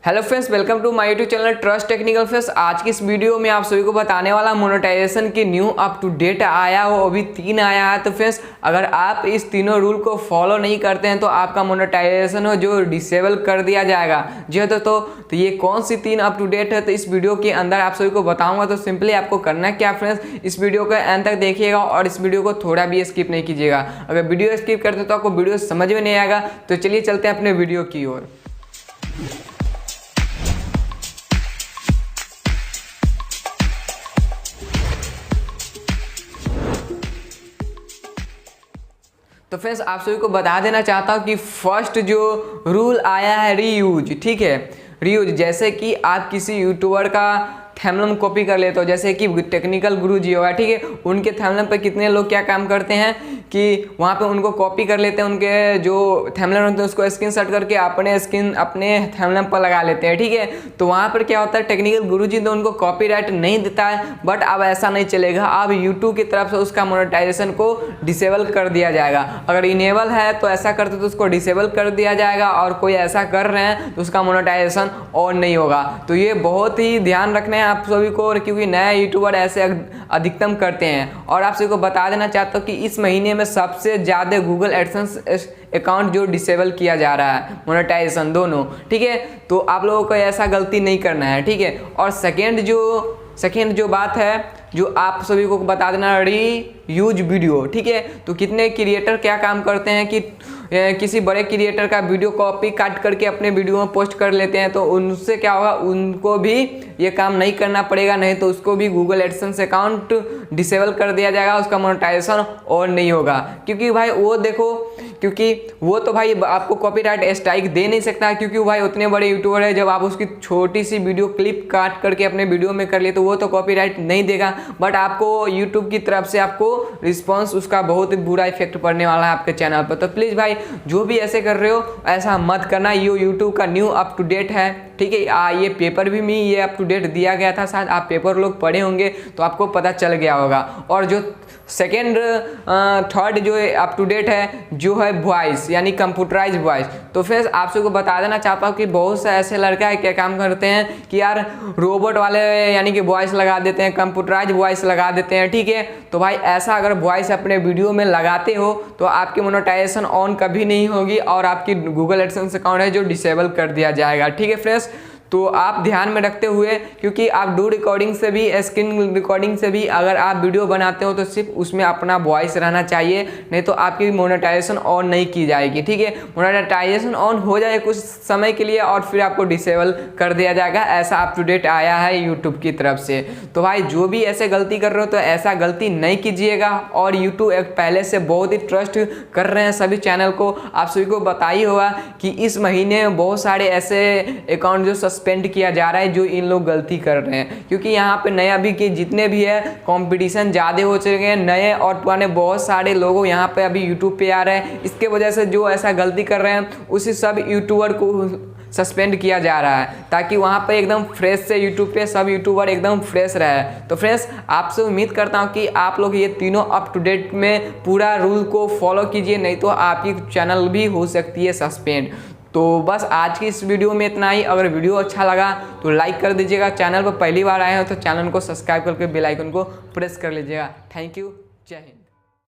Hello friends, welcome to my YouTube channel trust technical friends. आज की इस video में आप सभी को बताने वाला मोनेटाइजेशन की न्यू अप टू डेट आया हो, अभी 3 आया है। तो फ्रेंड्स, अगर आप इस तीनों रूल को फॉलो नहीं करते हैं तो आपका मोनेटाइजेशन हो जो डिसेबल कर दिया जाएगा। जी हाँ, तो ये कौन सी 3 अप टू डेट है तो इस वीडियो के अंदर आप सभी को बताऊंगा। तो सिंपली आपको करना क्या फ्रेंड्स, इस वीडियो को एंड तक देखिएगा और इस वीडियो को थोड़ा भी स्किप नहीं कीजिएगा। अगर वीडियो स्किप करते तो आपको वीडियो समझ में नहीं आएगा। तो चलिए चलते हैं अपने वीडियो की ओर। तो फ्रेंड्स, आप सभी को बता देना चाहता हूँ कि फर्स्ट जो रूल आया है रीयूज, ठीक है, रीयूज। जैसे कि आप किसी यूट्यूबर का थंबनेल कॉपी कर लेते हो, जैसे कि टेक्निकल गुरु जी होगा, ठीक है, उनके थंबनेल पे कितने लोग क्या काम करते हैं कि वहाँ पे उनको कॉपी कर लेते हैं, उनके जो थंबनेल होते हैं उसको स्क्रीनशॉट करके अपने थंबनेल पर लगा लेते हैं, ठीक है। तो वहाँ पर क्या होता है, टेक्निकल गुरु जी तो उनको कॉपीराइट नहीं देता है, बट अब ऐसा नहीं चलेगा। अब यूट्यूब की तरफ से उसका मोनेटाइजेशन को डिसेबल कर दिया जाएगा। अगर इनेबल है तो ऐसा करते तो उसको डिसेबल कर दिया जाएगा, और कोई ऐसा कर रहे हैं तो उसका मोनेटाइजेशन ऑन नहीं होगा। तो ये बहुत ही ध्यान रखना है आप सभी को, क्योंकि नए यूट्यूबर ऐसे अधिकतम करते हैं। और आप सभी को बता देना चाहता हूँ कि इस महीने में सबसे ज़्यादा गूगल एडसेंस अकाउंट जो डिसेबल किया जा रहा है, मोनेटाइजेशन दोनों, ठीक है। तो आप लोगों को ऐसा गलती नहीं करना है, ठीक है। और सेकेंड जो बात है जो आप सभी को बता देना, रीयूज वीडियो, ठीक है। तो कितने क्रिएटर क्या काम करते हैं कि किसी बड़े क्रिएटर का वीडियो कॉपी काट करके अपने वीडियो में पोस्ट कर लेते हैं, तो उनसे क्या होगा, उनको भी ये काम नहीं करना पड़ेगा, नहीं तो उसको भी गूगल एडसेंस अकाउंट डिसेबल कर दिया जाएगा, उसका मोनेटाइजेशन और नहीं होगा। क्योंकि भाई वो देखो, क्योंकि वो तो भाई आपको कॉपीराइट स्ट्राइक दे नहीं सकता, क्योंकि भाई उतने बड़े यूट्यूबर है, जब आप उसकी छोटी सी वीडियो क्लिप काट करके अपने वीडियो में कर लिए तो वो तो कॉपीराइट नहीं देगा, बट आपको यूट्यूब की तरफ से आपको रिस्पॉन्स उसका बहुत ही बुरा इफेक्ट पड़ने वाला है आपके चैनल पर। तो प्लीज़ भाई, जो भी ऐसे कर रहे हो ऐसा मत करना। ये यूट्यूब का न्यू अप टू डेट है, ठीक है। ये पेपर भी में ये अप टू डेट दिया गया था, शायद आप पेपर लोग पढ़े होंगे तो आपको पता चल गया होगा। और जो सेकेंड थर्ड जो अप टू डेट है जो है वॉइस, यानी कंप्यूटराइज वॉइस। तो फिर आप सबको बता देना चाहता हूँ कि बहुत से ऐसे लड़का है क्या काम करते हैं कि यार रोबोट वाले यानी कि वॉइस लगा देते हैं, कंप्यूटराइज वॉइस लगा देते हैं, ठीक है। तो भाई ऐसा अगर वॉइस अपने वीडियो में लगाते हो तो आपकी मोनेटाइजेशन ऑन कभी नहीं होगी और आपकी गूगल एडसेंस अकाउंट है जो डिसेबल कर दिया जाएगा, ठीक है फ्रेंड्स। तो आप ध्यान में रखते हुए, क्योंकि आप डू रिकॉर्डिंग से भी, स्क्रीन रिकॉर्डिंग से भी अगर आप वीडियो बनाते हो तो सिर्फ उसमें अपना वॉइस रहना चाहिए, नहीं तो आपकी मोनेटाइजेशन ऑन नहीं की जाएगी, ठीक है। मोनेटाइजेशन ऑन हो जाए कुछ समय के लिए और फिर आपको डिसेबल कर दिया जाएगा, ऐसा अप टू डेट आया है यूट्यूब की तरफ से। तो भाई जो भी ऐसे गलती कर रहे हो तो ऐसा गलती नहीं कीजिएगा। और यूट्यूब एक पहले से बहुत ही ट्रस्ट कर रहे हैं सभी चैनल को। आप सभी को बताइए होगा कि इस महीने में बहुत सारे ऐसे अकाउंट जो सस्पेंड किया जा रहा है जो इन लोग गलती कर रहे हैं, क्योंकि यहाँ पे नया भी के जितने भी है कंपटीशन ज़्यादा हो चुके हैं, नए और पुराने बहुत सारे लोग यहाँ पे अभी यूट्यूब पे आ रहे हैं। इसके वजह से जो ऐसा गलती कर रहे हैं उसी सब यूट्यूबर को सस्पेंड किया जा रहा है, ताकि वहाँ पे एकदम फ्रेश से यूट्यूब पे सब यूट्यूबर एकदम फ्रेश रहे। तो फ्रेंड्स, आपसे उम्मीद करता हूँ कि आप लोग ये तीनों अप टू डेट में पूरा रूल को फॉलो कीजिए, नहीं तो आपकी चैनल भी हो सकती है सस्पेंड। तो बस आज की इस वीडियो में इतना ही। अगर वीडियो अच्छा लगा तो लाइक कर दीजिएगा, चैनल पर पहली बार आए हो तो चैनल को सब्सक्राइब करके बेल आइकन को प्रेस कर लीजिएगा। थैंक यू, जय हिंद।